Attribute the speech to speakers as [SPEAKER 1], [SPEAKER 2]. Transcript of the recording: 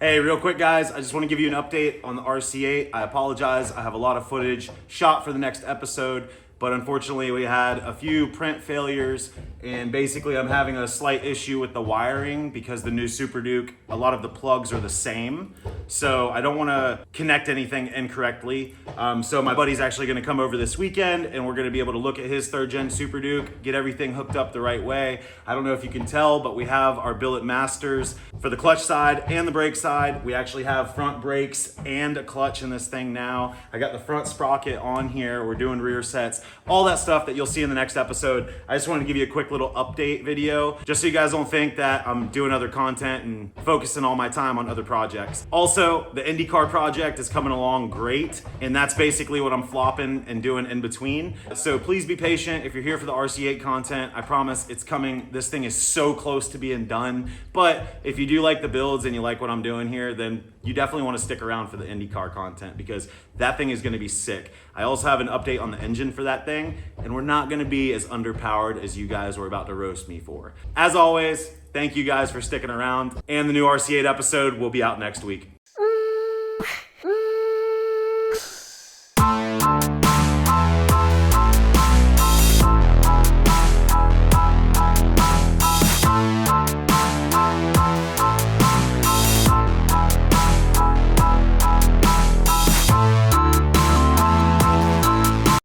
[SPEAKER 1] Hey, real quick guys, I just want to give you an update on the RC8. I apologize, I have a lot of footage shot for the next episode, but unfortunately we had a few print failures and basically I'm having a slight issue with the wiring because the new Super Duke, a lot of the plugs are the same. So I don't want to connect anything incorrectly. So my buddy's actually going to come over this weekend and we're going to be able to look at his 3rd gen Super Duke, get everything hooked up the right way. I don't know if you can tell, but we have our billet masters for the clutch side and the brake side. We actually have front brakes and a clutch in this thing now. I got the front sprocket on here. We're doing rear sets, all that stuff that you'll see in the next episode. I just wanted to give you a quick little update video just so you guys don't think that I'm doing other content and focusing all my time on other projects. Also, the IndyCar project is coming along great, and that's basically what I'm flopping and doing in between. So please be patient if you're here for the RC8 content. I promise it's coming. This thing is so close to being done. But if you do like the builds and you like what I'm doing here, then you definitely want to stick around for the IndyCar content because that thing is going to be sick. I also have an update on the engine for that thing, and we're not going to be as underpowered as you guys were about to roast me for. As always, thank you guys for sticking around, and the new RC8 episode will be out next week.